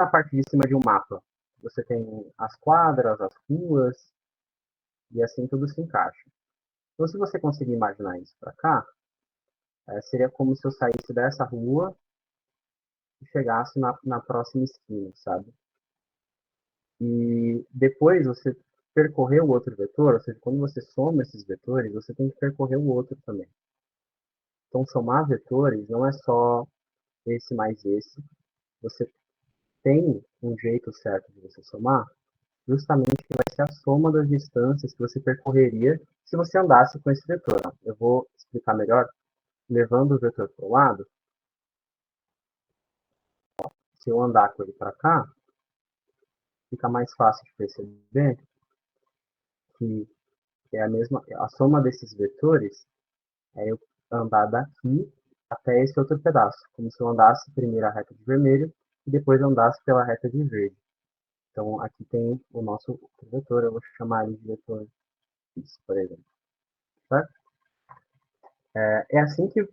na parte de cima de um mapa, você tem as quadras, as ruas, e assim tudo se encaixa. Então, se você conseguir imaginar isso para cá, seria como se eu saísse dessa rua e chegasse na próxima esquina, sabe? E depois você percorrer o outro vetor, ou seja, quando você soma esses vetores, você tem que percorrer o outro também. Então, somar vetores não é só esse mais esse. Você tem um jeito certo de você somar, justamente que vai ser a soma das distâncias que você percorreria se você andasse com esse vetor. Eu vou explicar melhor levando o vetor para o lado. Se eu andar com ele para cá, fica mais fácil de perceber que é a soma desses vetores é eu andar daqui até esse outro pedaço, como se eu andasse primeiro a reta de vermelho e depois andasse pela reta de verde. Então, aqui tem o nosso vetor, eu vou chamar ele de vetor X, por exemplo. Certo? É assim que,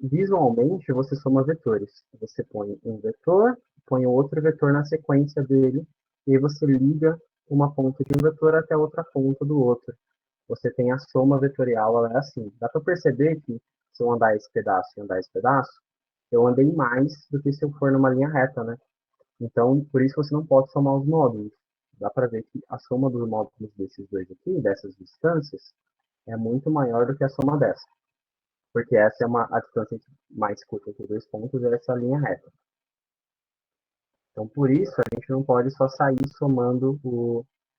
visualmente, você soma vetores. Você põe um vetor, põe outro vetor na sequência dele, e aí você liga uma ponta de um vetor até a outra ponta do outro. Você tem a soma vetorial, ela é assim. Dá para perceber que se eu andar esse pedaço e andar esse pedaço, eu andei mais do que se eu for numa linha reta, né? Então, por isso você não pode somar os módulos. Dá para ver que a soma dos módulos desses dois aqui, dessas distâncias, é muito maior do que a soma dessa. Porque essa é a distância mais curta entre dois pontos, é essa linha reta. Então, por isso, a gente não pode só sair somando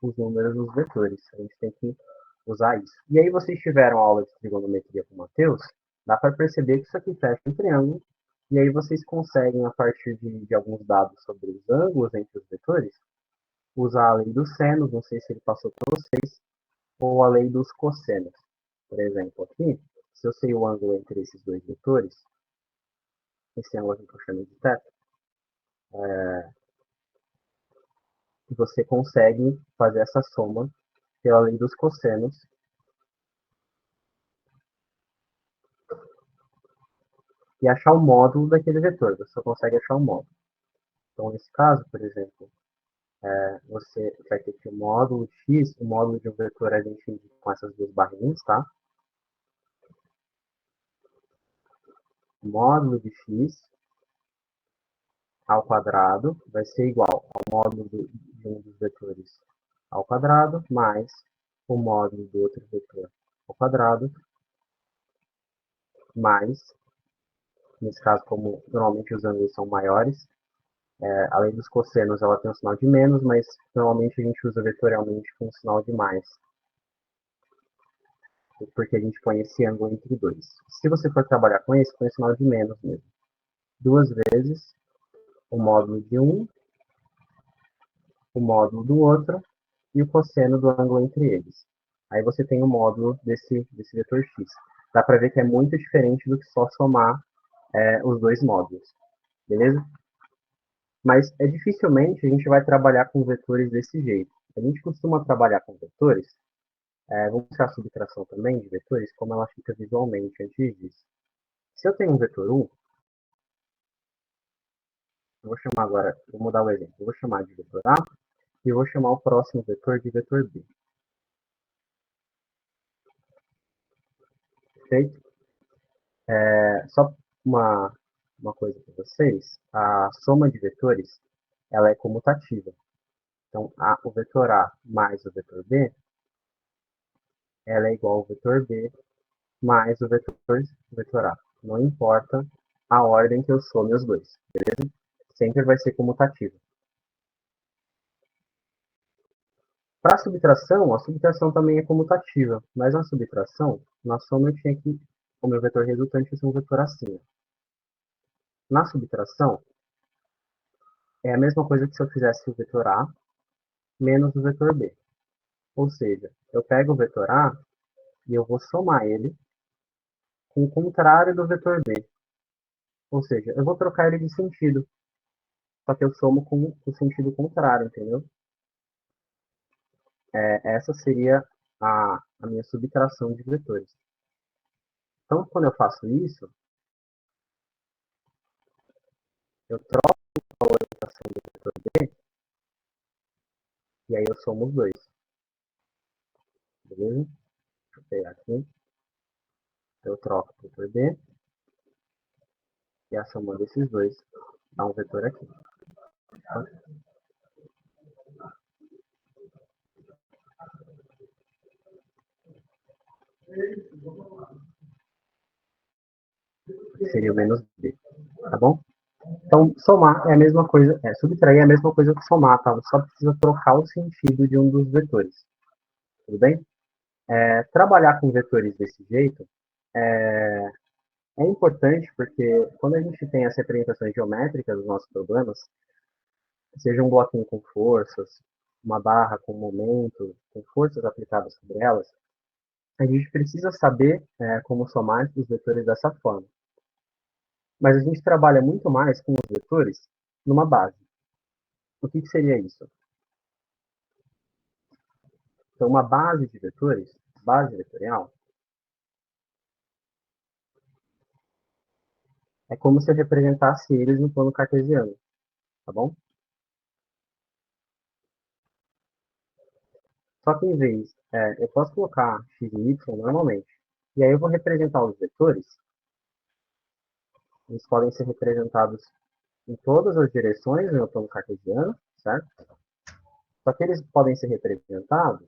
os números nos vetores. A gente tem que usar isso. E aí, vocês tiveram aula de trigonometria com o Matheus, dá para perceber que isso aqui fecha um triângulo, e aí vocês conseguem, a partir de alguns dados sobre os ângulos entre os vetores, usar a lei dos senos, não sei se ele passou para vocês, ou a lei dos cossenos. Por exemplo, aqui, se eu sei o ângulo entre esses dois vetores, esse ângulo aqui que eu chamo de θ, você consegue fazer essa soma pela lei dos cossenos e achar o módulo daquele vetor. Você só consegue achar o módulo. Então, nesse caso, por exemplo, você vai ter que o módulo de x, o módulo de um vetor a gente indica com essas duas barrinhas, tá? O módulo de x ao quadrado vai ser igual ao módulo de um dos vetores ao quadrado mais o módulo do outro vetor ao quadrado mais, nesse caso, como normalmente os ângulos são maiores, além dos cossenos, ela tem um sinal de menos, mas normalmente a gente usa vetorialmente com um sinal de mais, porque a gente põe esse ângulo entre dois. Se você for trabalhar com esse, põe o sinal de menos mesmo. Duas vezes o módulo de um, o módulo do outro e o cosseno do ângulo entre eles. Aí você tem o módulo desse vetor x. Dá para ver que é muito diferente do que só somar os dois módulos, beleza? Mas dificilmente a gente vai trabalhar com vetores desse jeito. A gente costuma trabalhar com vetores, vamos mostrar a subtração também de vetores, como ela fica visualmente antes disso. Se eu tenho um vetor 1, eu vou chamar agora, vou mudar o exemplo, eu vou chamar de vetor A e eu vou chamar o próximo vetor de vetor B. Perfeito? Só uma coisa para vocês, a soma de vetores ela é comutativa. Então, o vetor A mais o vetor B, ela é igual ao vetor B mais o vetor A. Não importa a ordem que eu some os dois, beleza? Sempre vai ser comutativa. Para a subtração também é comutativa, mas na subtração, na soma eu tinha que, o meu vetor resultante ser um vetor acima. Na subtração, é a mesma coisa que se eu fizesse o vetor A menos o vetor B. Ou seja, eu pego o vetor A e eu vou somar ele com o contrário do vetor B. Ou seja, eu vou trocar ele de sentido, só que eu somo com o sentido contrário, entendeu? Essa seria a minha subtração de vetores. Então, quando eu faço isso, eu troco a orientação do vetor E aí eu somo os dois. Beleza? Deixa eu pegar aqui. Eu troco o vetor B. E a soma desses dois dá um vetor aqui. Tá? Seria o menos B. Tá bom? Então, somar é a mesma coisa, subtrair é a mesma coisa que somar, tá? Só precisa trocar o sentido de um dos vetores. Tudo bem? Trabalhar com vetores desse jeito é importante porque quando a gente tem as representações geométricas dos nossos problemas, seja um bloquinho com forças, uma barra com momento, com forças aplicadas sobre elas, a gente precisa saber como somar os vetores dessa forma. Mas a gente trabalha muito mais com os vetores numa base. O que seria isso? Então, uma base de vetores, base vetorial, é como se eu representasse eles no plano cartesiano, tá bom? Só que em vez, eu posso colocar x e y normalmente, e aí eu vou representar os vetores, eles podem ser representados em todas as direções no meu plano cartesiano, certo? Só que eles podem ser representados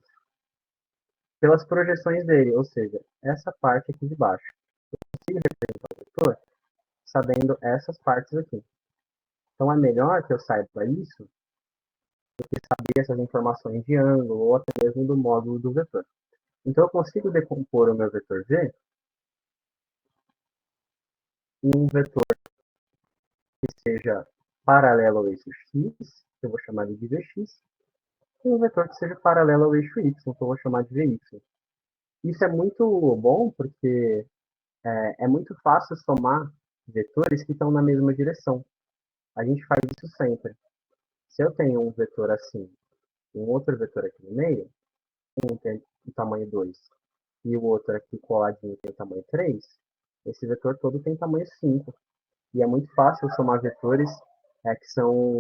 pelas projeções dele, ou seja, essa parte aqui de baixo. Eu consigo representar o vetor sabendo essas partes aqui. Então é melhor que eu saiba isso do que saber essas informações de ângulo ou até mesmo do módulo do vetor. Então eu consigo decompor o meu vetor V em um vetor que seja paralelo ao eixo x, que eu vou chamar de Vx, e um vetor que seja paralelo ao eixo y, que eu vou chamar de Vy. Isso é muito bom porque é muito fácil somar vetores que estão na mesma direção. A gente faz isso sempre. Se eu tenho um vetor assim e um outro vetor aqui no meio, um tem o tamanho 2 e o outro aqui coladinho tem o tamanho 3, esse vetor todo tem tamanho 5. E é muito fácil somar vetores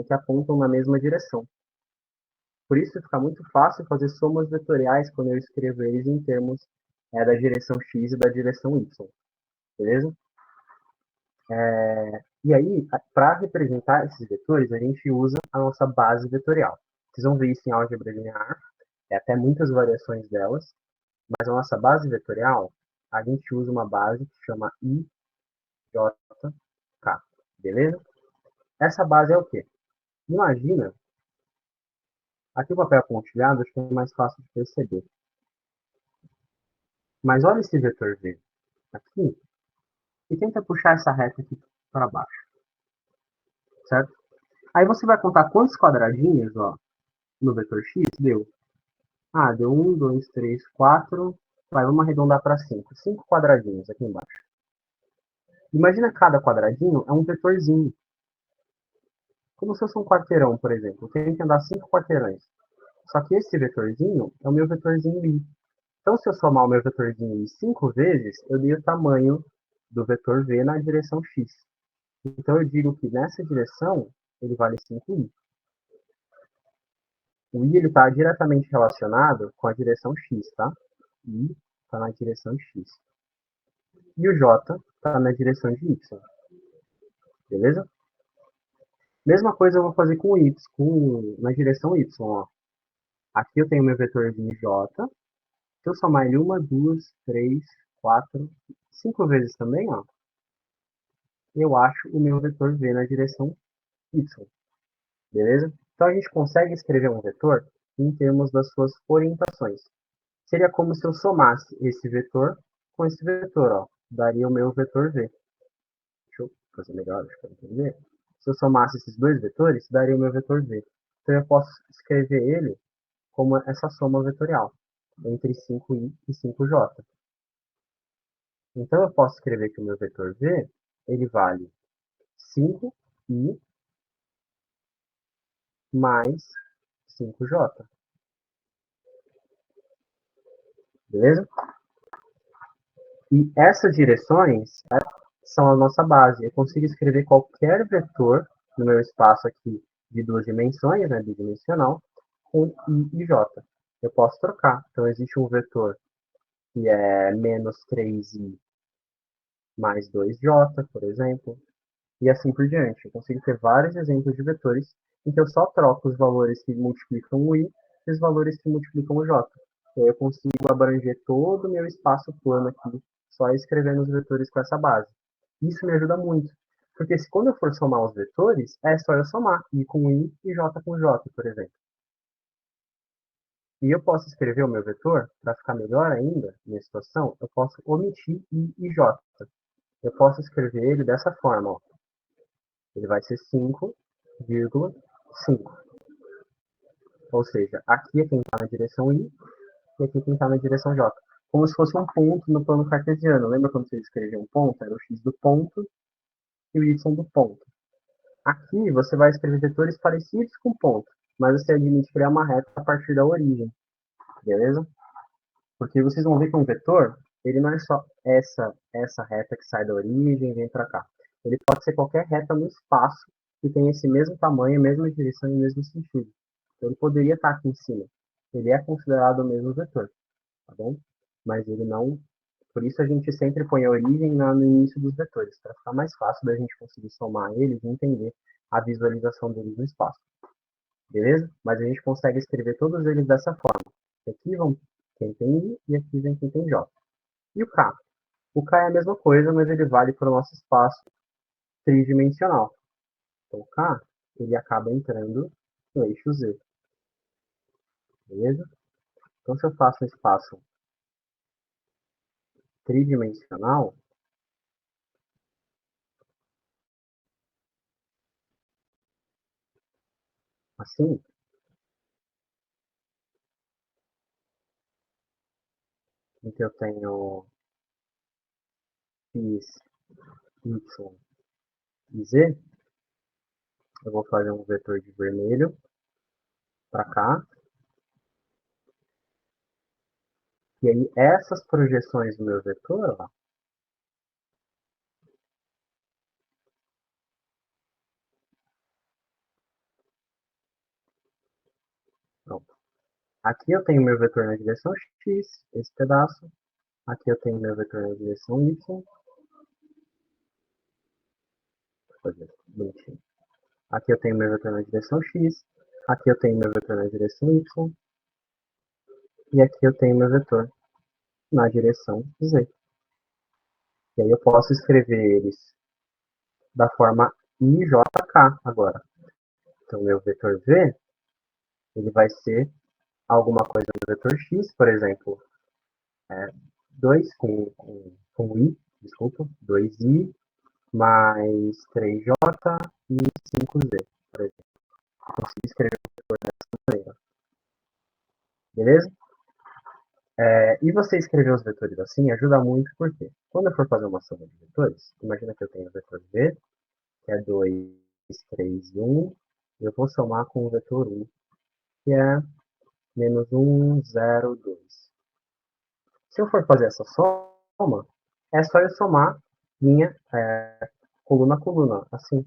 que apontam na mesma direção. Por isso fica muito fácil fazer somas vetoriais quando eu escrevo eles em termos da direção x e da direção y. Beleza? E aí, para representar esses vetores, a gente usa a nossa base vetorial. Vocês vão ver isso em álgebra linear, até muitas variações delas, mas a nossa base vetorial, a gente usa uma base que chama IJK, beleza? Essa base é o quê? Imagina, aqui o papel pontilhado acho que é mais fácil de perceber. Mas olha esse vetor V aqui e tenta puxar essa reta aqui para baixo, certo? Aí você vai contar quantos quadradinhos, ó, no vetor X deu. Deu 1, 2, 3, 4. Vamos arredondar para 5. 5 quadradinhos aqui embaixo. Imagina cada quadradinho é um vetorzinho. Como se fosse um quarteirão, por exemplo. Eu tenho que andar 5 quarteirões. Só que esse vetorzinho é o meu vetorzinho I. Então, se eu somar o meu vetorzinho I 5 vezes, eu dei o tamanho do vetor V na direção X. Então, eu digo que nessa direção, ele vale 5i. O i está diretamente relacionado com a direção x, tá? I está na direção x. E o j está na direção de y. Beleza? Mesma coisa eu vou fazer com o y, na direção y. Ó. Aqui eu tenho meu vetorzinho j. Se eu somar ele 1, 2, 3, 4, 5 vezes também, ó, eu acho o meu vetor v na direção y. Beleza? Então a gente consegue escrever um vetor em termos das suas orientações. Seria como se eu somasse esse vetor com esse vetor, ó. Daria o meu vetor v. Deixa eu fazer melhor, acho que eu entender. Se eu somasse esses dois vetores, daria o meu vetor v. Então eu posso escrever ele como essa soma vetorial entre 5i e 5j. Então eu posso escrever que o meu vetor v ele vale 5i mais 5j. Beleza? E essas direções são a nossa base. Eu consigo escrever qualquer vetor no meu espaço aqui de duas dimensões, bidimensional, com I e J. Eu posso trocar. Então, existe um vetor que é menos 3i mais 2j, por exemplo, e assim por diante. Eu consigo ter vários exemplos de vetores em que eu só troco os valores que multiplicam o i e os valores que multiplicam o j. E aí eu consigo abranger todo o meu espaço plano aqui, só escrevendo os vetores com essa base. Isso me ajuda muito, porque se quando eu for somar os vetores, é só eu somar i com i e j com j, por exemplo. E eu posso escrever o meu vetor, para ficar melhor ainda, minha situação, eu posso omitir i e j. Eu posso escrever ele dessa forma, ó. Ele vai ser 5,5. Ou seja, aqui é quem está na direção I e aqui é quem está na direção J. Como se fosse um ponto no plano cartesiano. Lembra quando você escrevia um ponto? Era o x do ponto e o y do ponto. Aqui você vai escrever vetores parecidos com ponto, mas você admite criar uma reta a partir da origem. Beleza? Porque vocês vão ver que um vetor, ele não é só essa reta que sai da origem e vem para cá. Ele pode ser qualquer reta no espaço que tem esse mesmo tamanho, mesma direção e mesmo sentido. Então, ele poderia estar aqui em cima. Ele é considerado o mesmo vetor, tá bom? Mas ele não... Por isso a gente sempre põe a origem no início dos vetores, para ficar mais fácil da gente conseguir somar eles e entender a visualização deles no espaço. Beleza? Mas a gente consegue escrever todos eles dessa forma. Aqui vão quem tem I e aqui vem quem tem J. E o K? O K é a mesma coisa, mas ele vale para o nosso espaço tridimensional. Então, o K, ele acaba entrando no eixo Z. Beleza? Então, se eu faço um espaço tridimensional, assim, em que eu tenho x, y e z, eu vou fazer um vetor de vermelho para cá. E aí, essas projeções do meu vetor, ó, pronto. Aqui eu tenho meu vetor na direção x, esse pedaço. Aqui eu tenho meu vetor na direção y. Bonitinho. Aqui eu tenho meu vetor na direção x. Aqui eu tenho meu vetor na direção y. E aqui eu tenho meu vetor na direção z. E aí eu posso escrever eles da forma IJK agora. Então, meu vetor v, ele vai ser alguma coisa no vetor x, por exemplo, 2 com i, desculpa, 2i mais 3j e 5z, por exemplo. Eu consigo escrever o vetor dessa maneira. Beleza? E você escrever os vetores assim ajuda muito, porque quando eu for fazer uma soma de vetores, imagina que eu tenho o vetor v, que é 2, 3 e 1, e eu vou somar com o vetor 1, que é menos 1, 0, 2. Se eu for fazer essa soma, é só eu somar linha, coluna a coluna, assim.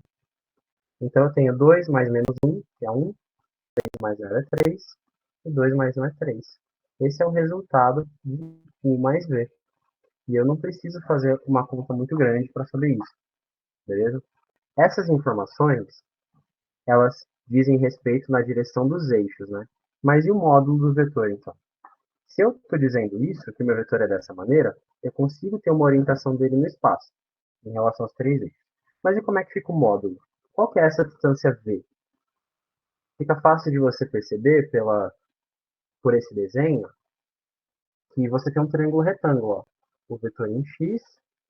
Então eu tenho 2 mais menos 1, que é 1, 3 mais 0 é 3, e 2 mais 1 é 3. Esse é o resultado de U mais V. E eu não preciso fazer uma conta muito grande para saber isso, beleza? Essas informações, elas dizem respeito na direção dos eixos, né? Mas e o módulo do vetor, então? Se eu estou dizendo isso, que o meu vetor é dessa maneira, eu consigo ter uma orientação dele no espaço, em relação aos três eixos. Mas e como é que fica o módulo? Qual que é essa distância V? Fica fácil de você perceber por esse desenho que você tem um triângulo retângulo, ó. O vetor em x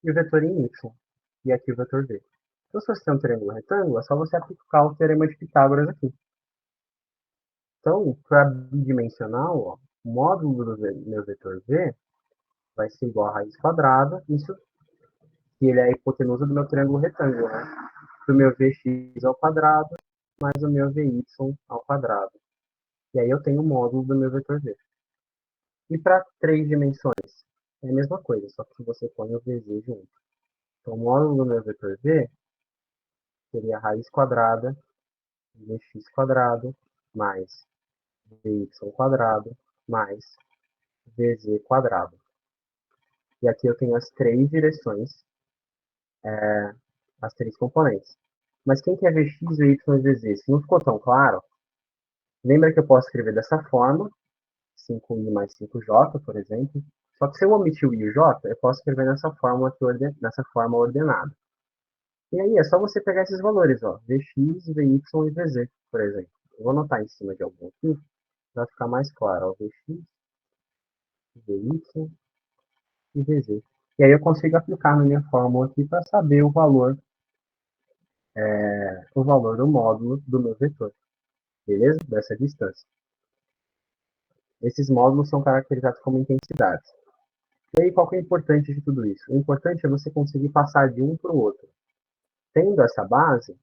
e o vetor em y. E aqui o vetor v. Então, se você tem um triângulo retângulo, é só você aplicar o teorema de Pitágoras aqui. Então, para bidimensional, ó, o módulo do meu vetor v vai ser igual a raiz quadrada, isso que ele é a hipotenusa do meu triângulo retângulo, né? Do meu vx ao quadrado, mais o meu vy ao quadrado. E aí eu tenho o módulo do meu vetor v. E para três dimensões, é a mesma coisa, só que você põe o vz junto. Então, o módulo do meu vetor v seria a raiz quadrada de x quadrado mais vy quadrado mais vz quadrado. E aqui eu tenho as três direções, as três componentes. Mas quem que é vx, vy e vz? Se não ficou tão claro, lembra que eu posso escrever dessa forma, 5i mais 5j, por exemplo. Só que se eu omitir o i e o j, eu posso escrever nessa forma ordenada. E aí é só você pegar esses valores, ó, vx, vy e vz, por exemplo. Eu vou anotar em cima de algum aqui, para ficar mais claro, ó, vx, vy e vz. E aí eu consigo aplicar na minha fórmula aqui para saber o valor do módulo do meu vetor, beleza? Dessa distância. Esses módulos são caracterizados como intensidades. E aí, qual que é o importante de tudo isso? O importante é você conseguir passar de um para o outro. Tendo essa base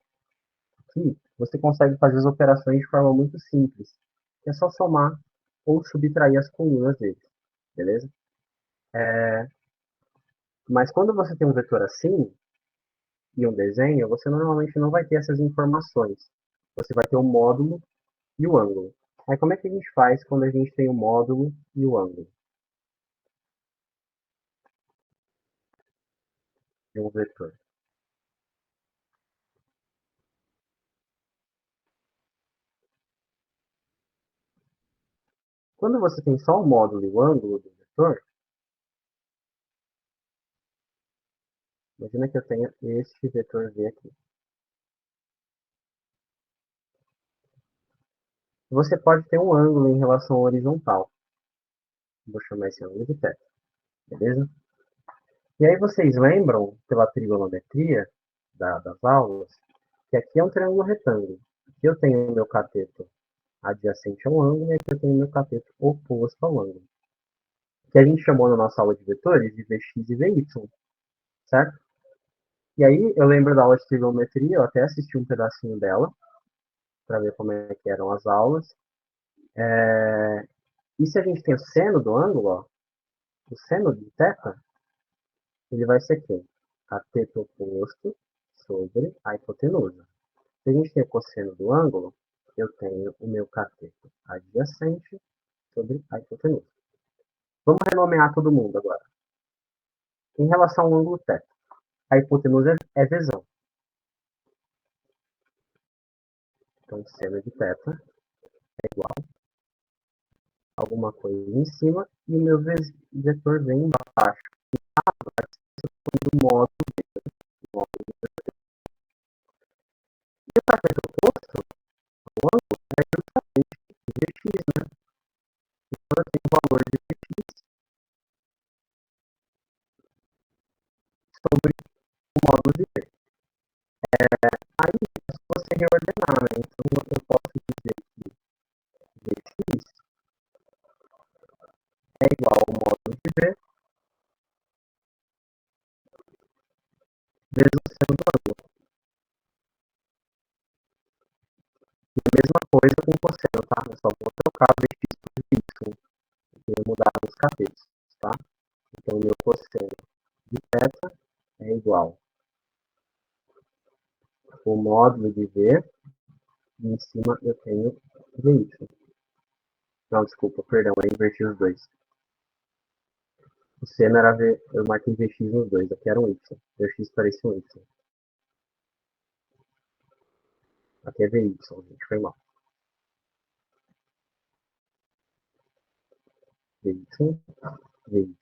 aqui, você consegue fazer as operações de forma muito simples. É só somar ou subtrair as colunas deles, beleza? Mas quando você tem um vetor assim, e um desenho, você normalmente não vai ter essas informações. Você vai ter o módulo e o ângulo. Aí como é que a gente faz quando a gente tem o módulo e o ângulo de um vetor? Quando você tem só o módulo e o ângulo do vetor, imagina que eu tenha este vetor V aqui. Você pode ter um ângulo em relação ao horizontal. Vou chamar esse ângulo de θ, beleza? E aí vocês lembram, pela trigonometria das aulas, que aqui é um triângulo retângulo. Aqui eu tenho o meu cateto adjacente ao ângulo e aqui eu tenho o meu cateto oposto ao ângulo. Que a gente chamou na nossa aula de vetores de Vx e Vy, certo? E aí eu lembro da aula de trigonometria, eu até assisti um pedacinho dela, para ver como é que eram as aulas. E se a gente tem o seno do ângulo, ó, o seno de θ, ele vai ser quem? Cateto oposto sobre a hipotenusa. Se a gente tem o cosseno do ângulo, eu tenho o meu cateto adjacente sobre a hipotenusa. Vamos renomear todo mundo agora. Em relação ao ângulo θ, a hipotenusa é Vzão. Então, seno de θ é igual a alguma coisa em cima e o meu vetor vem embaixo do módulo e o cateto oposto, o ângulo, é justamente Vx, né? Então, eu tenho o valor de Vx sobre o módulo de V. Aí, se você reordenar, né? Então, eu posso dizer que Vx é igual ao módulo de V vezes o seno do ângulo. E a mesma coisa com o cosseno, tá? Eu só vou trocar o Vx por Y, porque mudar os catetos, tá? Então, o meu cosseno de θ é igual ao módulo de V, e em cima eu tenho Vy. Não, desculpa, perdão, eu inverti os dois. O seno era V, eu marquei Vx nos dois, aqui era um Y. Vx parecia um Y. Aqui é Vy, gente, foi mal. Vy, Vy.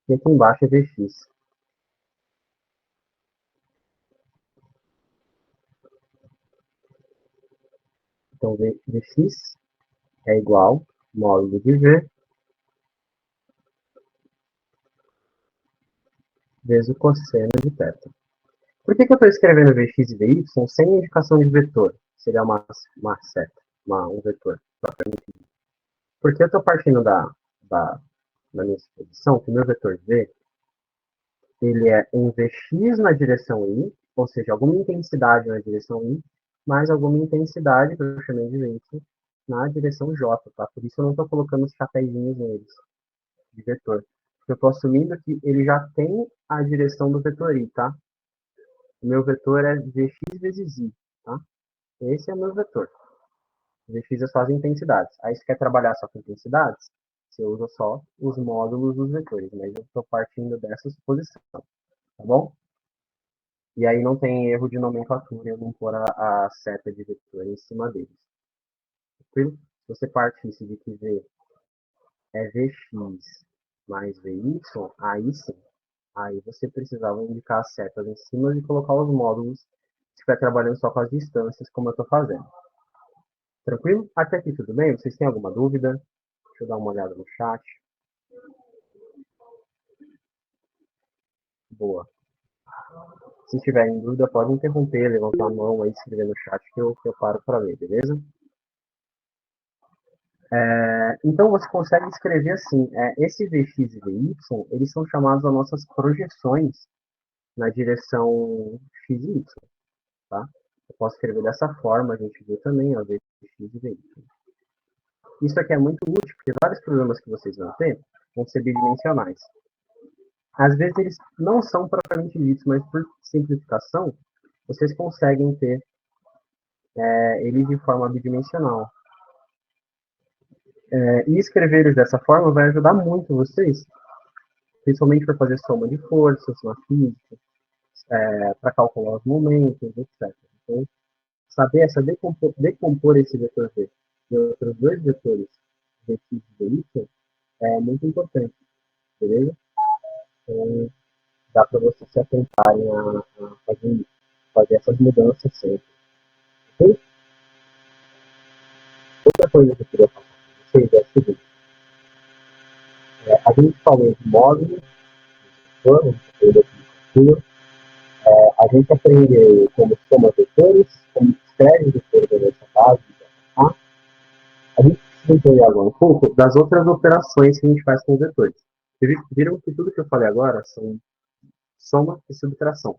E aqui embaixo é Vx. Então, Vx é igual módulo de V vezes o cosseno de θ. Por que eu estou escrevendo Vx e Vy sem indicação de vetor? Seria uma seta, um vetor. Porque eu estou partindo da minha exposição que o meu vetor V ele é um Vx na direção Y, ou seja, alguma intensidade na direção Y, mais alguma intensidade, que eu chamei de vento, na direção J, tá? Por isso eu não estou colocando os chapéuzinhos neles, de vetor. Porque eu estou assumindo que ele já tem a direção do vetor Y, tá? O meu vetor é Vx vezes Y, tá? Esse é o meu vetor. Vx é só as intensidades. Aí você quer trabalhar só com intensidades? Você usa só os módulos dos vetores, mas eu estou partindo dessa suposição, tá bom? E aí não tem erro de nomenclatura eu não pôr a seta de vetor em cima deles. Tranquilo? Se você partisse de que V é Vx mais Vy, aí sim. Aí você precisava indicar as setas em cima e colocar os módulos se estiver trabalhando só com as distâncias, como eu estou fazendo. Tranquilo? Até aqui tudo bem? Vocês têm alguma dúvida? Deixa eu dar uma olhada no chat. Boa. Se tiverem dúvida, pode interromper, levantar a mão aí, escrever no chat que eu paro para ler, beleza? Então você consegue escrever assim, esse Vx e Vy, eles são chamados as nossas projeções na direção x e y, tá? Eu posso escrever dessa forma, a gente viu também, ó, Vx e Vy. Isso aqui é muito útil, porque vários problemas que vocês vão ter vão ser bidimensionais. Às vezes eles não são propriamente ditos, mas por simplificação, vocês conseguem ter eles de forma bidimensional. E escrever eles dessa forma vai ajudar muito vocês, principalmente para fazer soma de forças na física, para calcular os momentos, etc. Então, saber decompor esse vetor V e outros dois vetores, Vx e Vy, é muito importante, beleza? Então, dá para vocês se atentarem a fazer essas mudanças sempre. Ok? Outra coisa que eu queria falar com vocês é o seguinte, a gente falou de módulos, a gente aprendeu como soma vetores, como escreve vetores da nossa base, tá? A gente precisa entender agora um pouco das outras operações que a gente faz com os vetores. Vocês viram que tudo que eu falei agora são soma e subtração.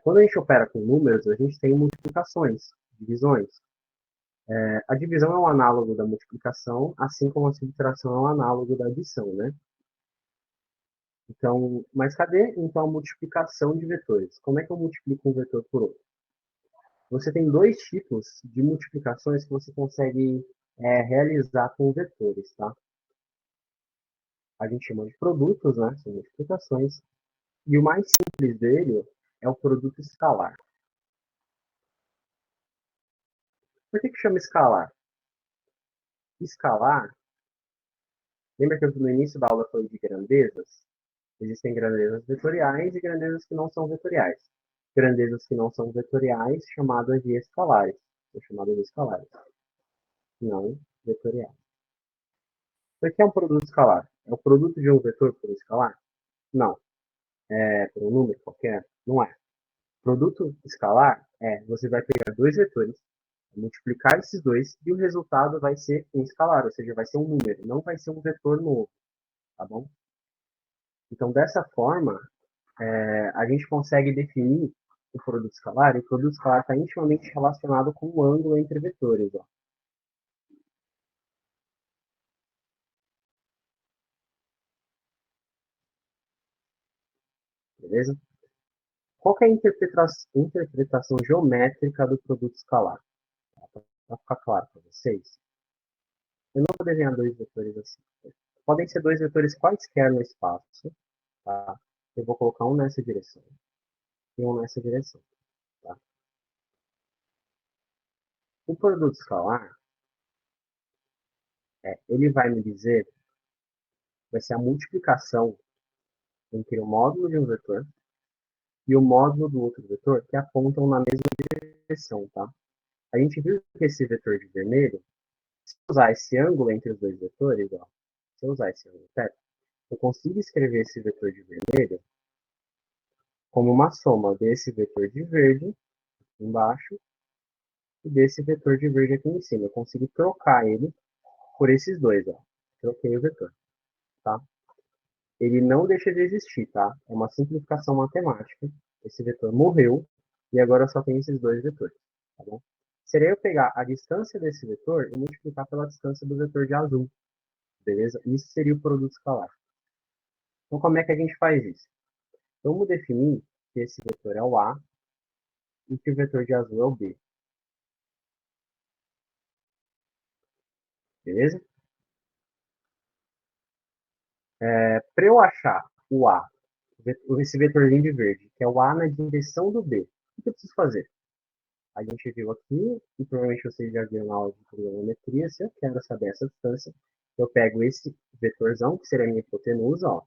Quando a gente opera com números, a gente tem multiplicações, divisões. A divisão é um análogo da multiplicação, assim como a subtração é um análogo da adição, né? Então, mas cadê então a multiplicação de vetores? Como é que eu multiplico um vetor por outro? Você tem dois tipos de multiplicações que você consegue realizar com vetores, tá? A gente chama de produtos, né? São multiplicações. E o mais simples dele é o produto escalar. Por que chama escalar? Escalar, lembra que eu no início da aula falei de grandezas? Existem grandezas vetoriais e grandezas que não são vetoriais. Grandezas que não são vetoriais, chamadas de escalares. São chamadas de escalares, não vetoriais. O que é um produto escalar? É o produto de um vetor por um escalar? Não. É por um número qualquer? Não é. Produto escalar você vai pegar dois vetores, multiplicar esses dois e o resultado vai ser um escalar, ou seja, vai ser um número, não vai ser um vetor novo, tá bom? Então, dessa forma, a gente consegue definir o produto escalar, e o produto escalar está intimamente relacionado com o ângulo entre vetores. Ó. Beleza? Qual que é a interpretação geométrica do produto escalar? Para ficar claro para vocês, eu não vou desenhar dois vetores assim. Podem ser dois vetores quaisquer no espaço. Tá? Eu vou colocar um nessa direção e um nessa direção. Tá? O produto escalar, ele vai me dizer, vai ser a multiplicação entre o módulo de um vetor e o módulo do outro vetor que apontam na mesma direção. Tá? A gente viu que esse vetor de vermelho, se eu usar esse ângulo entre os dois vetores, ó, se eu usar esse ângulo certo, eu consigo escrever esse vetor de vermelho como uma soma desse vetor de verde embaixo e desse vetor de verde aqui em cima. Eu consigo trocar ele por esses dois, ó. Troquei o vetor, tá? Ele não deixa de existir, tá? É uma simplificação matemática. Esse vetor morreu e agora só tem esses dois vetores, tá bom? Seria eu pegar a distância desse vetor e multiplicar pela distância do vetor de azul, beleza? Isso seria o produto escalar. Então, como é que a gente faz isso? Vamos definir que esse vetor é o A e que o vetor de azul é o B. beleza? Para eu achar o A, esse vetorzinho de verde, que é o A na direção do B, o que eu preciso fazer? A gente viu aqui, e provavelmente vocês já viram na aula de trigonometria, se eu quero saber essa distância, eu pego esse vetorzão, que seria a minha hipotenusa, ó,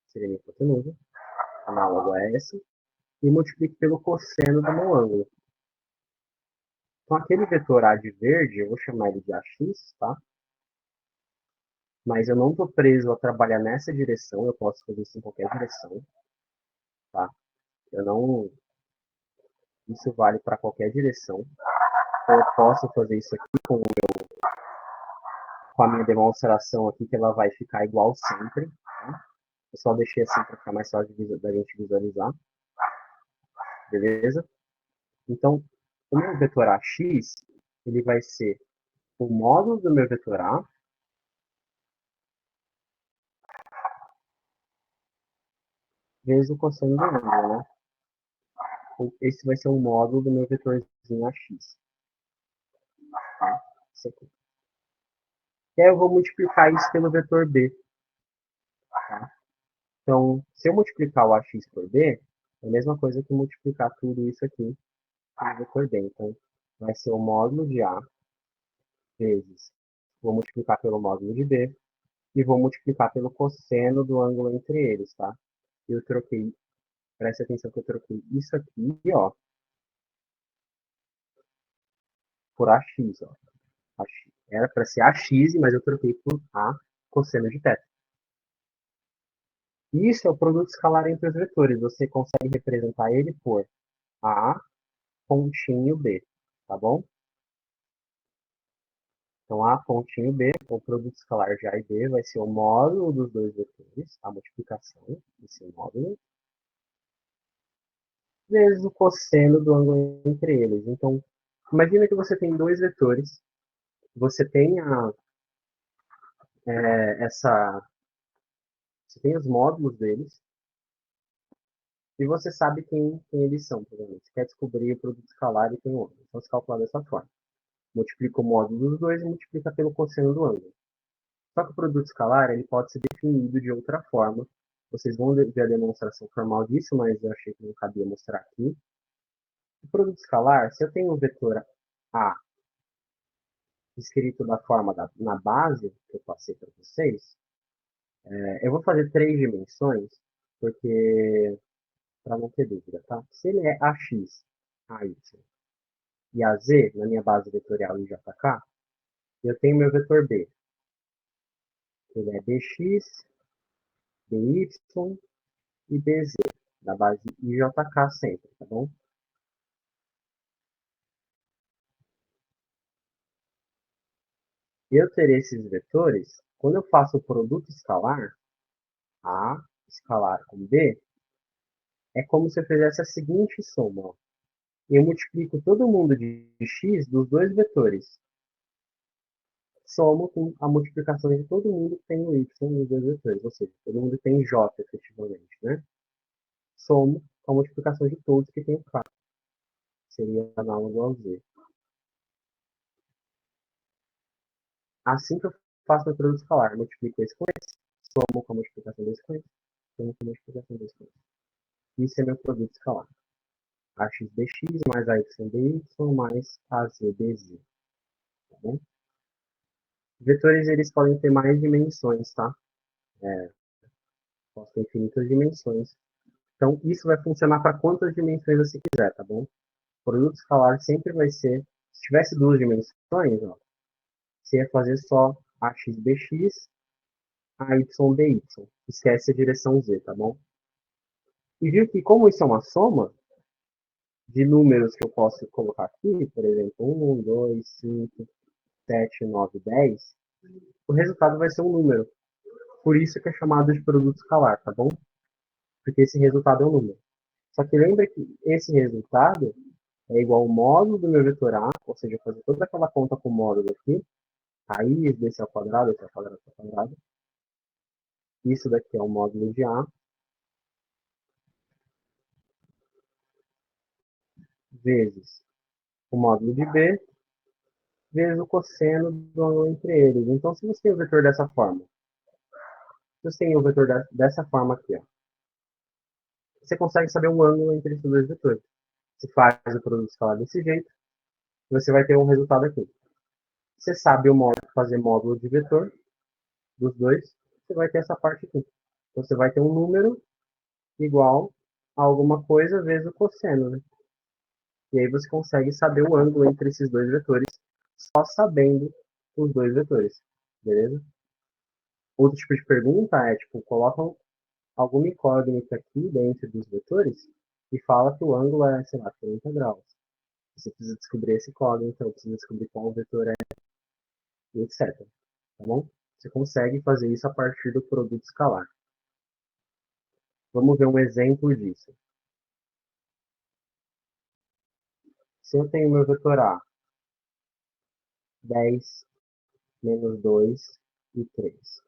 seria a minha hipotenusa, análogo a essa, e multiplico pelo cosseno do meu ângulo. Então, aquele vetor A de verde, eu vou chamar ele de AX, tá? Mas eu não estou preso a trabalhar nessa direção, eu posso fazer isso em qualquer direção, tá? Eu não... Isso vale para qualquer direção. Então, eu posso fazer isso aqui com a minha demonstração aqui, que ela vai ficar igual sempre, tá? Eu só deixei assim para ficar mais fácil da gente visualizar, beleza? Então, o meu vetor AX, ele vai ser o módulo do meu vetor A vezes o cosseno do ângulo, né? Esse vai ser o módulo do meu vetorzinho AX, tá? Isso aqui. E aí eu vou multiplicar isso pelo vetor B, tá? Então, se eu multiplicar o AX por B, é a mesma coisa que multiplicar tudo isso aqui pelo vetor B. Então, vai ser o módulo de A vezes, vou multiplicar pelo módulo de B, e vou multiplicar pelo cosseno do ângulo entre eles, tá? Eu troquei, preste atenção que eu troquei isso aqui, ó, por AX, ó. Era para ser AX, mas eu troquei por A cosseno de θ. Isso é o produto escalar entre os vetores. Você consegue representar ele por A pontinho B, tá bom? Então, A pontinho B, o produto escalar de A e B, vai ser o módulo dos dois vetores, a multiplicação desse módulo, vezes o cosseno do ângulo entre eles. Então, imagina que você tem dois vetores, você tem essa, você tem os módulos deles, e você sabe quem eles são, provavelmente. Você quer descobrir o produto escalar e tem outro. Então, você calcula dessa forma. Multiplica o módulo dos dois e multiplica pelo cosseno do ângulo. Só que o produto escalar ele pode ser definido de outra forma. Vocês vão ver a demonstração formal disso, mas eu achei que não cabia mostrar aqui. O produto escalar, se eu tenho o vetor A escrito da forma na base, que eu passei para vocês, eu vou fazer três dimensões, porque para não ter dúvida, tá? Se ele é AX, AY e AZ, na minha base vetorial em JK, eu tenho meu vetor B. Ele é BX, BY e BZ, da base IJK sempre, tá bom? Eu terei esses vetores, quando eu faço o produto escalar, A escalar com B, é como se eu fizesse a seguinte soma. Ó. Eu multiplico todo mundo de x dos dois vetores. Somo com a multiplicação de todo mundo que tem o y nos dois vetores. Ou seja, todo mundo tem j efetivamente. Né? Somo com a multiplicação de todos que tem o k. Seria análogo ao z. Assim que eu faço meu produto escalar, multiplico esse com esse, somo com a multiplicação desse com esse, somo com a multiplicação desse com esse. Isso é meu produto escalar. AXBX mais AYBY mais AZBZ. Tá bom? Vetores eles podem ter mais dimensões, tá? Podem ter infinitas dimensões. Então, isso vai funcionar para quantas dimensões você quiser, tá bom? O produto escalar sempre vai ser, se tivesse duas dimensões, ó, você ia fazer só AXBX, AYBY. Esquece a direção Z, tá bom? E viu que como isso é uma soma de números que eu posso colocar aqui, por exemplo, 1, 2, 5, 7, 9, 10, o resultado vai ser um número. Por isso que é chamado de produto escalar, tá bom? Porque esse resultado é um número. Só que lembra que esse resultado é igual ao módulo do meu vetor A, ou seja, fazer toda aquela conta com o módulo aqui, raiz desse ao quadrado, esse ao quadrado, esse ao quadrado. Isso daqui é o módulo de A, vezes o módulo de B, vezes o cosseno do ângulo entre eles. Então, se você tem o vetor dessa forma, se você tem o vetor dessa forma aqui, ó, você consegue saber o ângulo entre esses dois vetores. Você faz o produto escalar desse jeito, você vai ter um resultado aqui. Você sabe o modo de fazer módulo de vetor dos dois, você vai ter essa parte aqui. Então, você vai ter um número igual a alguma coisa vezes o cosseno, né? E aí você consegue saber o ângulo entre esses dois vetores só sabendo os dois vetores, beleza? Outro tipo de pergunta é, tipo, colocam alguma incógnita aqui dentro dos vetores e fala que o ângulo é, sei lá, 30 graus. Você precisa descobrir esse incógnito, ou precisa descobrir qual vetor é, etc. Tá bom? Você consegue fazer isso a partir do produto escalar. Vamos ver um exemplo disso. Se eu tenho meu vetor A, 10, menos 2 e 3.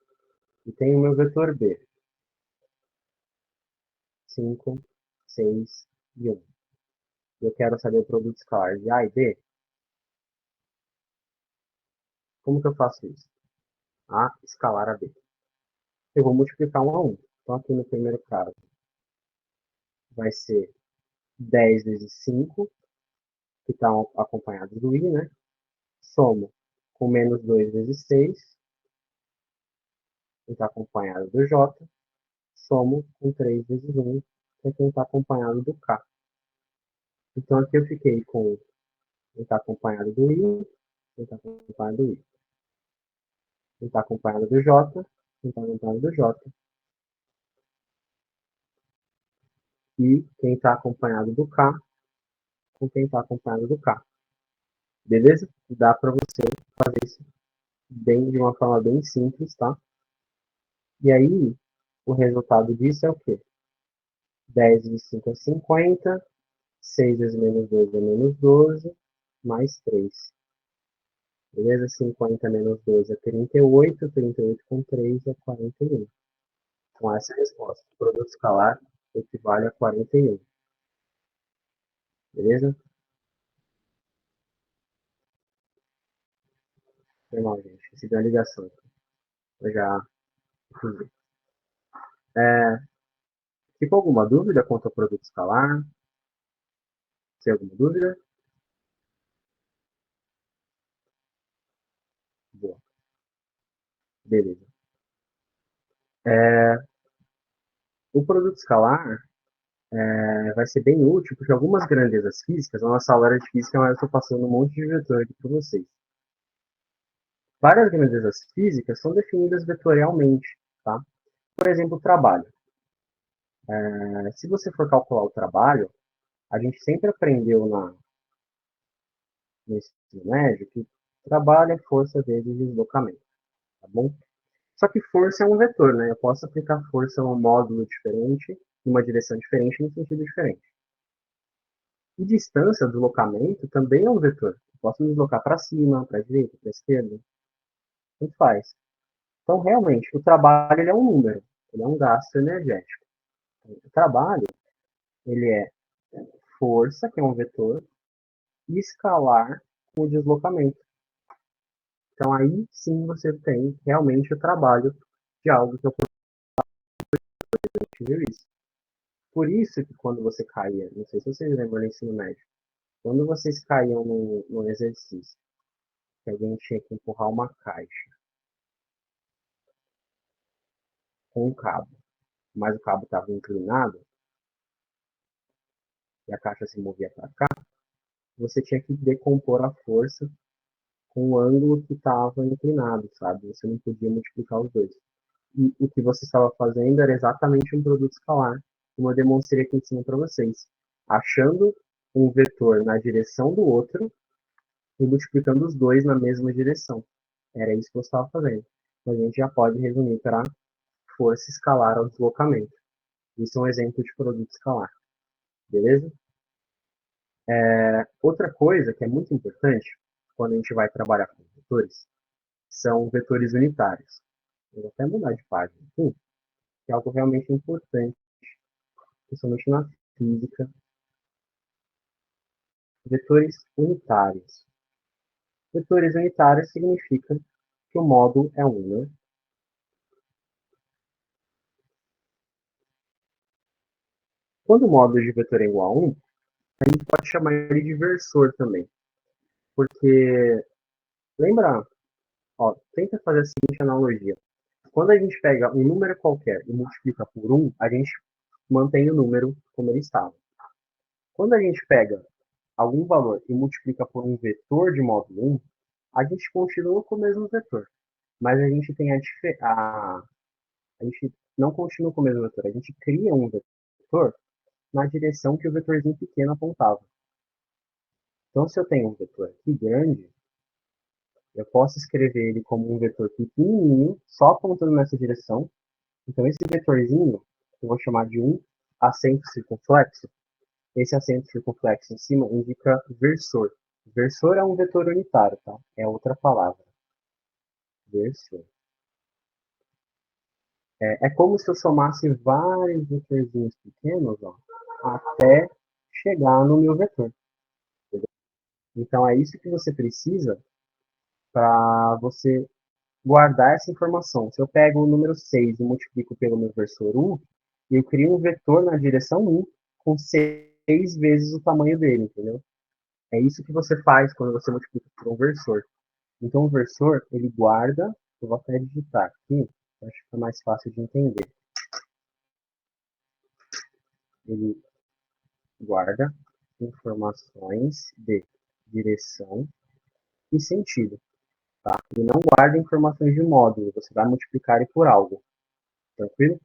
E tenho meu vetor B, 5, 6 e 1. Eu quero saber o produto escalar de A e B. Como que eu faço isso? A escalar a B. Eu vou multiplicar 1 a 1. Então, aqui no primeiro caso, vai ser 10 vezes 5, que está acompanhado do I, né? Somo com menos 2 vezes 6, que está acompanhado do J. Somo com 3 vezes 1, que é quem está acompanhado do K. Então, aqui eu fiquei com quem está acompanhado do I, quem está acompanhado do I. Quem está acompanhado do J, quem está acompanhado do J. E quem está acompanhado do K, com quem está acompanhado do K. Beleza? Dá para você fazer isso de uma forma bem simples, tá? E aí, o resultado disso é o quê? 10 vezes 5 é 50, 6 vezes menos 2 é menos 12, mais 3. Beleza? 50 menos 12 é 38, 38 com 3 é 41. Com essa resposta, o produto escalar equivale a 41. Beleza? Foi mal, gente. Recebi uma ligação. Eu já fiz. Ficou alguma dúvida quanto ao produto escalar? Tem alguma dúvida? Boa. Beleza. O produto escalar vai ser bem útil, porque algumas grandezas físicas, a nossa aula era de física, mas eu estou passando um monte de vetor aqui para vocês. Várias grandezas físicas são definidas vetorialmente, tá? Por exemplo, o trabalho. Se você for calcular o trabalho, a gente sempre aprendeu no ensino médio que trabalho é força vezes deslocamento, tá bom? Só que força é um vetor, né? Eu posso aplicar força em um módulo diferente, em uma direção diferente, no sentido diferente. E distância, deslocamento, também é um vetor. Eu posso me deslocar para cima, para a direita, para a esquerda. Tanto faz. Então, realmente, o trabalho ele é um número. Ele é um gasto energético. O trabalho, ele é força, que é um vetor, e escalar com o deslocamento. Então, aí sim você tem realmente o trabalho de algo que eu viu isso. Por isso que quando você caía, não sei se vocês lembram no ensino médio, quando vocês caíam no exercício, que alguém tinha que empurrar uma caixa com um cabo, mas o cabo estava inclinado e a caixa se movia para cá, você tinha que decompor a força com o ângulo que estava inclinado, sabe? Você não podia multiplicar os dois. E o que você estava fazendo era exatamente um produto escalar, como eu demonstrei aqui em cima para vocês. Achando um vetor na direção do outro e multiplicando os dois na mesma direção. Era isso que eu estava fazendo. A gente já pode resumir para força escalar ao deslocamento. Isso é um exemplo de produto escalar. Beleza? Outra coisa que é muito importante quando a gente vai trabalhar com vetores são vetores unitários. Eu vou até mudar de página aqui, que é algo realmente importante, principalmente na física. Vetores unitários. Vetores unitários significa que o módulo é 1, né? Quando o módulo de vetor é igual a 1, a gente pode chamar ele de versor também. Porque, lembra, ó, tenta fazer a seguinte analogia. Quando a gente pega um número qualquer e multiplica por 1, a gente mantém o número como ele estava. Quando a gente pega algum valor e multiplica por um vetor de módulo 1, a gente continua com o mesmo vetor. Mas a gente tem a gente não continua com o mesmo vetor. A gente cria um vetor na direção que o vetorzinho pequeno apontava. Então, se eu tenho um vetor aqui grande, eu posso escrever ele como um vetor pequenininho, só apontando nessa direção. Então, esse vetorzinho, eu vou chamar de um acento circunflexo. Esse acento circunflexo em cima indica versor. Versor é um vetor unitário, tá? É outra palavra. Versor. É como se eu somasse vários vetorzinhos pequenos, ó, até chegar no meu vetor. Entendeu? Então, é isso que você precisa para você guardar essa informação. Se eu pego o número 6 e multiplico pelo meu versor 1, eu crio um vetor na direção 1 com 6 vezes o tamanho dele, entendeu? É isso que você faz quando você multiplica por um versor. Então, o versor, ele guarda, eu vou até digitar aqui, acho que fica mais fácil de entender. Ele guarda informações de direção e sentido, tá? Ele não guarda informações de módulo, você vai multiplicar ele por algo, tranquilo?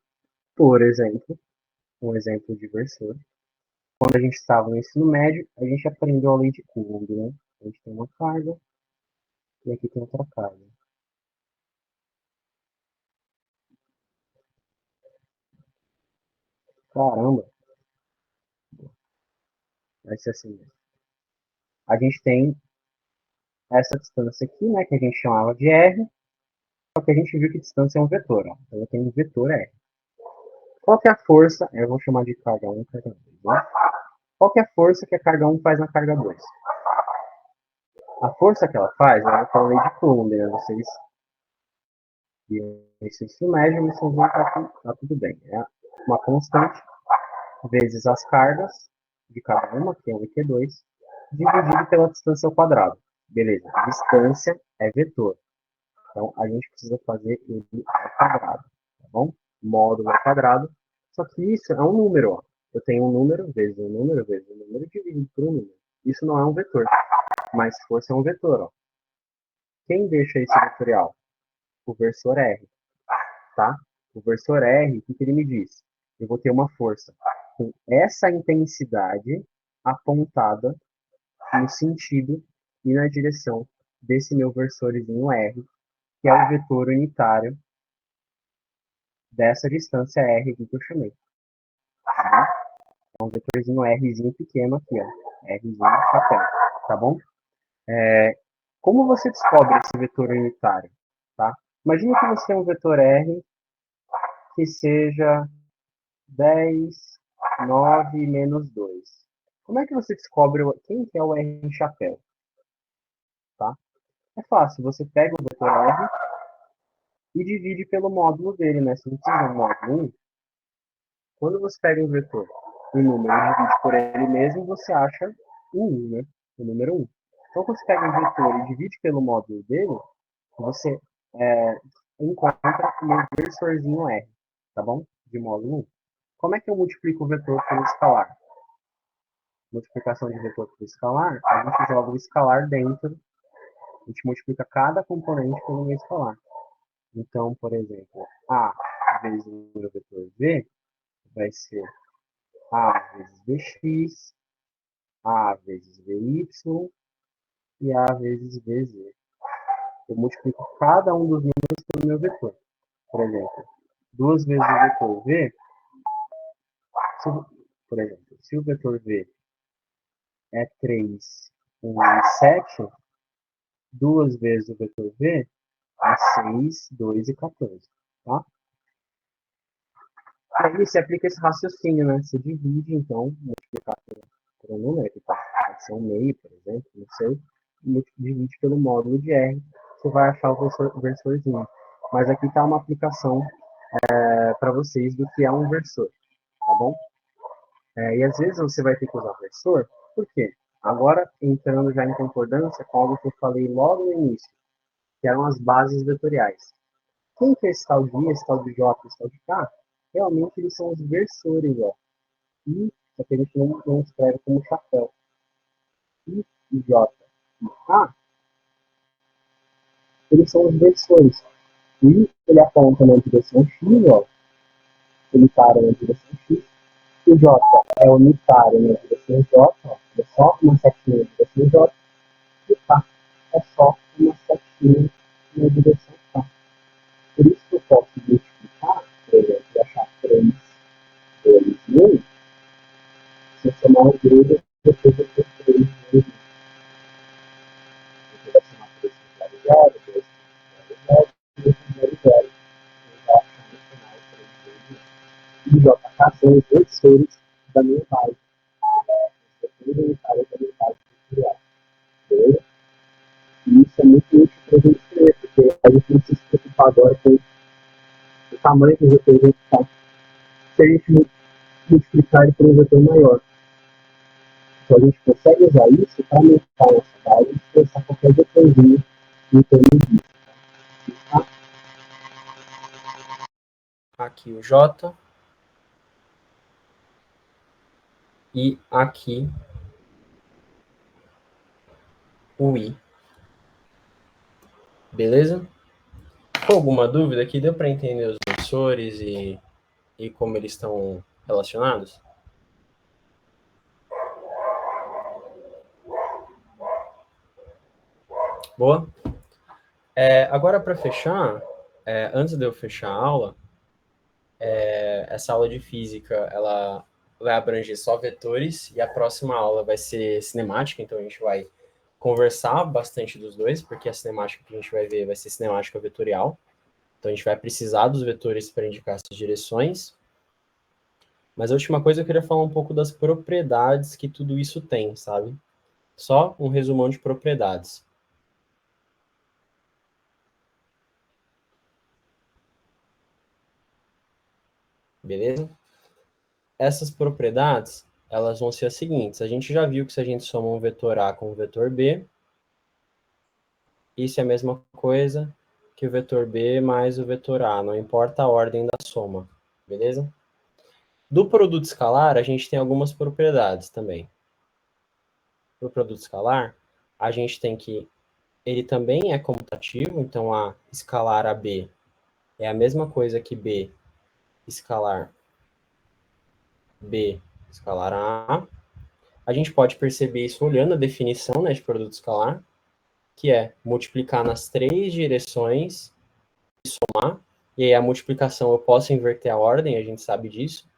Por exemplo, um exemplo de versor. Quando a gente estava no ensino médio, a gente aprendeu a lei de Coulomb, né? A gente tem uma carga e aqui tem outra carga. Caramba, vai ser assim mesmo. A gente tem essa distância aqui, né, que a gente chamava de R, só que a gente viu que distância é um vetor, ó. Então eu tenho um vetor R. Qual que é a força? Eu vou chamar de carga 1 e carga 2, né? Qual que é a força que a carga 1 faz na carga 2? A força que ela faz é aquela lei de Coulomb, né? Vocês ensino médio, mas vocês vão tá tudo bem. É uma constante vezes as cargas de cada uma, Q1 e Q2, dividido pela distância ao quadrado. Beleza, distância é vetor. Então, a gente precisa fazer ele ao quadrado, tá bom? Módulo ao quadrado. Só que isso é um número, ó. Eu tenho um número vezes um número vezes um número dividido por um número. Isso não é um vetor, mas força é um vetor, ó. Quem deixa isso vetorial? O versor R, tá? O versor R, o que ele me diz? Eu vou ter uma força com essa intensidade apontada no sentido e na direção desse meu versorzinho R, que é o vetor unitário dessa distância R aqui que eu chamei. Tá bom? É um vetorzinho Rzinho pequeno aqui, ó. Rzinho chapéu, tá bom? Como você descobre esse vetor unitário? Tá? Imagina que você tem um vetor R que seja 10, 9 menos 2. Como é que você descobre quem que é o R chapéu? Tá? É fácil, você pega o vetor R e divide pelo módulo dele, né? Se não precisa um módulo 1, quando você pega um vetor, um número e divide por ele mesmo, você acha o 1, né? O número 1. Então, quando você pega um vetor e divide pelo módulo dele, você encontra o meu versorzinho R, tá bom? De módulo 1. Como é que eu multiplico o vetor pelo escalar? Multiplicação de vetor por escalar, a gente joga o escalar dentro, a gente multiplica cada componente pelo meu escalar. Então, por exemplo, A vezes o meu vetor V vai ser A vezes Vx, A vezes Vy e A vezes Vz. Eu multiplico cada um dos números pelo meu vetor. Por exemplo, 2 vezes o vetor V, se, por exemplo, se o vetor V é 3, 1 e 7, 2 vezes o vetor V é 6, 2 e 14. Tá? E aí você aplica esse raciocínio, né? Você divide, então, multiplicar por um número, que pode ser um meio, por exemplo, não sei. divide pelo módulo de R, você vai achar o versorzinho. Mas aqui está uma aplicação para vocês do que é um versor, tá bom? E às vezes você vai ter que usar versor, por quê? Agora, entrando já em concordância com algo que eu falei logo no início, que eram as bases vetoriais. Quem que é esse tal de I, esse tal de J, esse tal de K? Realmente eles são os versores, ó. I, só que a gente não escreve como chapéu. I, J e K, eles são os versores. O I, ele aponta na direção X, ó. Ele para na direção X. O J é unitário na direção J, ó. É só uma setinha na direção J. E o K é só uma setinha na direção K. Por isso que eu posso multiplicar, por exemplo, e achar 3 vezes 1, se eu somar o grego, depois eu ter 3 vezes 1. Eu vou somar 3 com 0, 2 com 0, 2 com 0, 0. Eu vou achar no final 3 vezes 1. E JK são os versores da minha base. Os versores unitários da minha base vetorial. Beleza? E isso é muito útil para a gente ter, porque a gente não precisa se preocupar agora com o tamanho do vetor que está. Se a gente multiplicar ele por um vetor maior. Então a gente consegue usar isso para aumentar a nossa base e pensar qualquer vetorzinho em termos disso. Tá? Aqui o J. E aqui o I. Beleza? Com alguma dúvida aqui? Deu para entender os versores e como eles estão relacionados? Boa? Agora, para fechar, antes de eu fechar a aula, essa aula de física, ela vai abranger só vetores, e a próxima aula vai ser cinemática, então a gente vai conversar bastante dos dois, porque a cinemática que a gente vai ver vai ser cinemática vetorial. Então a gente vai precisar dos vetores para indicar essas direções. Mas a última coisa eu queria falar um pouco das propriedades que tudo isso tem, sabe? Só um resumão de propriedades. Beleza? Essas propriedades, elas vão ser as seguintes. A gente já viu que se a gente soma um vetor A com um vetor B, isso é a mesma coisa que o vetor B mais o vetor A, não importa a ordem da soma. Beleza? Do produto escalar, a gente tem algumas propriedades também. Para o produto escalar, a gente tem que ele também é comutativo, então A escalar a B é a mesma coisa que B escalar B escalar A. A gente pode perceber isso olhando a definição, né, de produto escalar, que é multiplicar nas 3 direções e somar. E aí a multiplicação eu posso inverter a ordem, a gente sabe disso.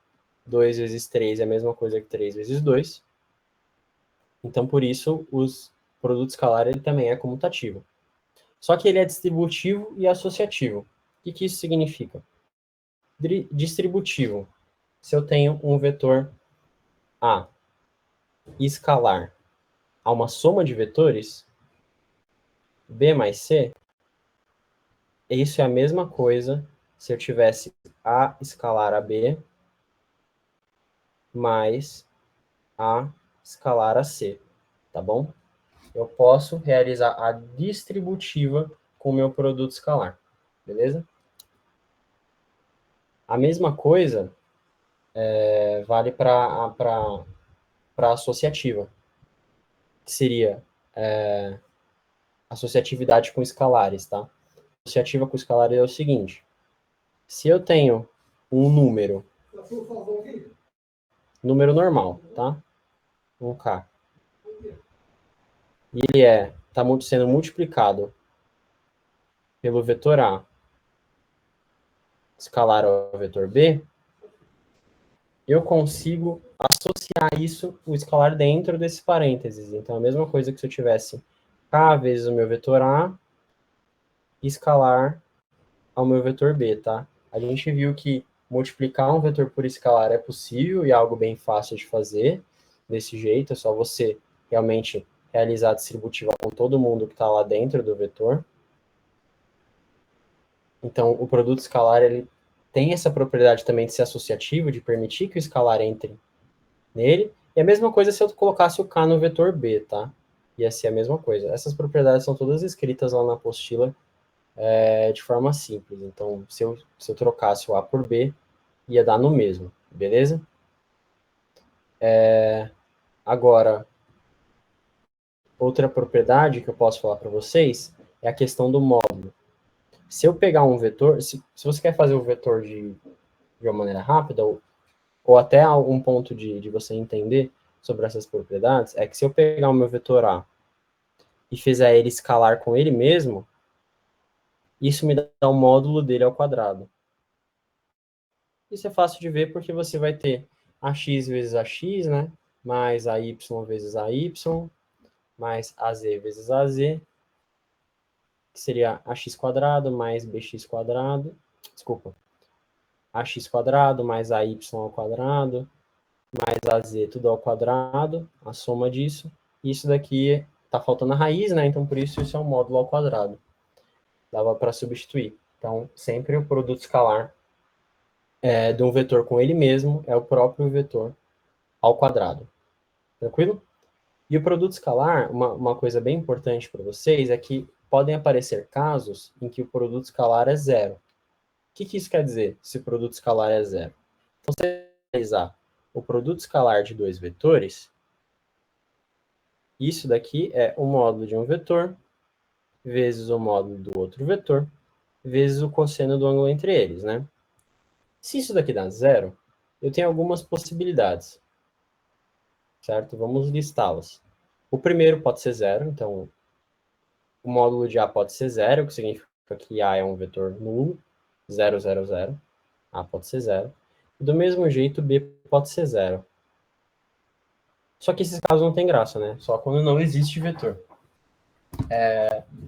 2 vezes 3 é a mesma coisa que 3 vezes 2. Então, por isso, o produto escalar ele também é comutativo. Só que ele é distributivo e associativo. O que isso significa? Distributivo. Se eu tenho um vetor A escalar a uma soma de vetores, B mais C, isso é a mesma coisa se eu tivesse A escalar a B mais A escalar a C, tá bom? Eu posso realizar a distributiva com o meu produto escalar, beleza? A mesma coisa vale para a associativa, que seria associatividade com escalares, tá? Associativa com escalares é o seguinte: se eu tenho um número normal, tá? 1K, e ele está sendo multiplicado pelo vetor A escalar ao vetor B, eu consigo associar isso, o escalar dentro desses parênteses. Então, a mesma coisa que se eu tivesse K vezes o meu vetor A escalar ao meu vetor B, tá? A gente viu que multiplicar um vetor por escalar é possível e é algo bem fácil de fazer desse jeito, é só você realmente realizar a distributiva com todo mundo que está lá dentro do vetor. Então, o produto escalar, ele tem essa propriedade também de ser associativo, de permitir que o escalar entre nele. E a mesma coisa se eu colocasse o K no vetor B, tá? Ia ser a mesma coisa. Essas propriedades são todas escritas lá na apostila de forma simples. Então, se eu trocasse o A por B, ia dar no mesmo, beleza? Agora, outra propriedade que eu posso falar para vocês é a questão do módulo. Se eu pegar um vetor, se você quer fazer o vetor de uma maneira rápida, ou até algum ponto de você entender sobre essas propriedades, é que se eu pegar o meu vetor A e fizer ele escalar com ele mesmo, isso me dá o módulo dele ao quadrado. Isso é fácil de ver porque você vai ter ax vezes ax, né? Mais ay vezes ay, mais az vezes az, que seria ax quadrado mais bx quadrado, desculpa, ax quadrado mais ay ao quadrado, mais az tudo ao quadrado, a soma disso. Isso daqui tá faltando a raiz, né? Então, por isso é um módulo ao quadrado. Dava para substituir. Então, sempre o produto escalar de um vetor com ele mesmo é o próprio vetor ao quadrado. Tranquilo? E o produto escalar, uma coisa bem importante para vocês é que podem aparecer casos em que o produto escalar é zero. O que isso quer dizer, se o produto escalar é zero? Então, se você analisar o produto escalar de dois vetores, isso daqui é o módulo de um vetor vezes o módulo do outro vetor vezes o cosseno do ângulo entre eles, né? Se isso daqui dá zero, eu tenho algumas possibilidades, certo? Vamos listá-las. O primeiro pode ser zero, então o módulo de A pode ser zero, o que significa que A é um vetor nulo, 0, 0, 0. A pode ser zero. E do mesmo jeito, B pode ser zero. Só que esses casos não tem graça, né? Só quando não existe vetor.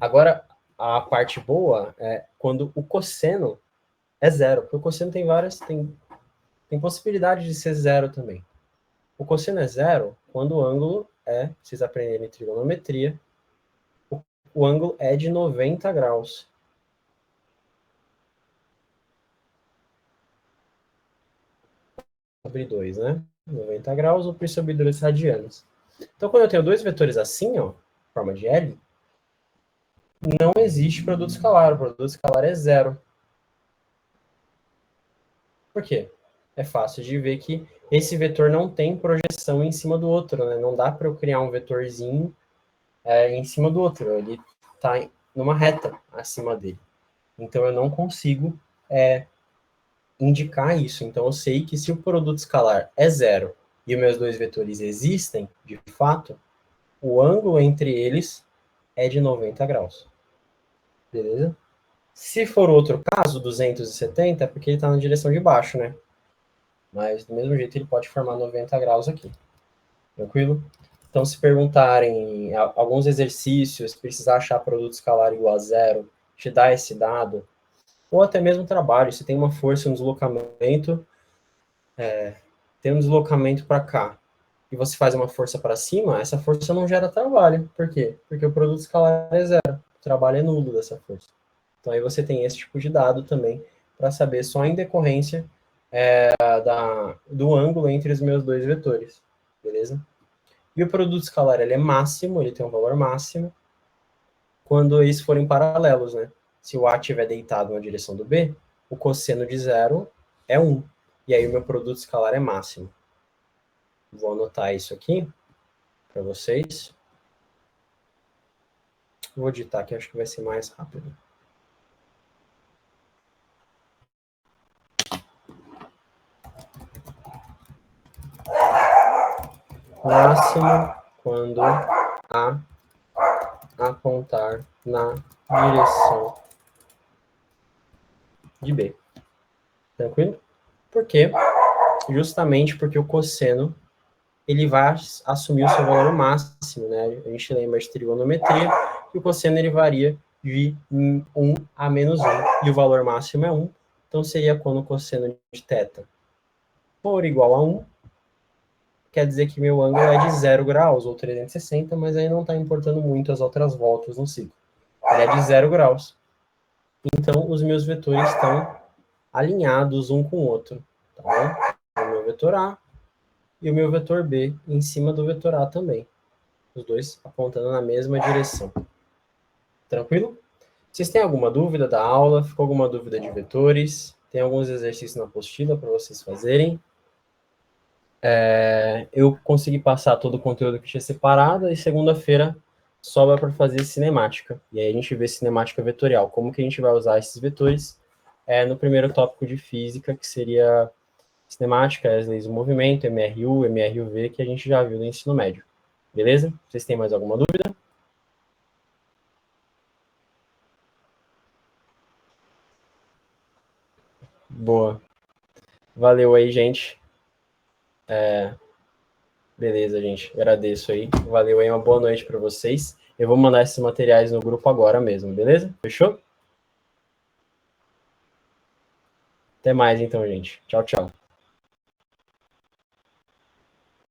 Agora, a parte boa é quando o cosseno é zero, porque o cosseno tem tem possibilidade de ser zero também. O cosseno é zero quando o ângulo vocês aprenderem trigonometria, o ângulo é de 90 graus. Sobre 2, né? 90 graus ou π sobre 2 radianos. Então, quando eu tenho dois vetores assim, ó, forma de L, não existe produto escalar. O produto escalar é zero. Por quê? É fácil de ver que esse vetor não tem projeção em cima do outro, né? Não dá para eu criar um vetorzinho em cima do outro. Ele está numa reta acima dele. Então, eu não consigo indicar isso. Então, eu sei que se o produto escalar é zero e os meus dois vetores existem, de fato, o ângulo entre eles é de 90 graus. Beleza? Se for outro caso, 270, é porque ele está na direção de baixo, né? Mas, do mesmo jeito, ele pode formar 90 graus aqui. Tranquilo? Então, se perguntarem alguns exercícios, precisar achar produto escalar igual a zero, te dá esse dado, ou até mesmo trabalho, se tem uma força, um deslocamento, tem um deslocamento para cá, e você faz uma força para cima, essa força não gera trabalho. Por quê? Porque o produto escalar é zero. O trabalho é nulo dessa força. Então, aí você tem esse tipo de dado também, para saber só em decorrência do ângulo entre os meus dois vetores. Beleza? E o produto escalar ele é máximo, ele tem um valor máximo, quando eles forem paralelos, né? Se o A estiver deitado na direção do B, o cosseno de zero é 1. E aí o meu produto escalar é máximo. Vou anotar isso aqui para vocês. Vou digitar aqui, acho que vai ser mais rápido. Máximo quando A apontar na direção de B. Tranquilo? Por quê? Justamente porque o cosseno ele vai assumir o seu valor máximo, né? A gente lembra de trigonometria, e o cosseno ele varia de 1 a menos 1, e o valor máximo é 1, então seria quando o cosseno de θ for igual a 1, quer dizer que meu ângulo é de 0 graus, ou 360, mas aí não está importando muito as outras voltas no ciclo. Ele é de 0 graus. Então, os meus vetores estão alinhados um com o outro. Tá bom? O meu vetor A e o meu vetor B em cima do vetor A também. Os dois apontando na mesma direção. Tranquilo? Vocês têm alguma dúvida da aula? Ficou alguma dúvida de vetores? Tem alguns exercícios na apostila para vocês fazerem. Eu consegui passar todo o conteúdo que tinha separado e segunda-feira sobra para fazer cinemática. E aí a gente vê cinemática vetorial. Como que a gente vai usar esses vetores no primeiro tópico de física, que seria cinemática, as leis do movimento, MRU, MRUV, que a gente já viu no ensino médio. Beleza? Vocês têm mais alguma dúvida? Boa. Valeu aí, gente. Beleza, gente. Agradeço aí. Valeu aí, uma boa noite para vocês. Eu vou mandar esses materiais no grupo agora mesmo, beleza? Fechou? Até mais então, gente. Tchau, tchau.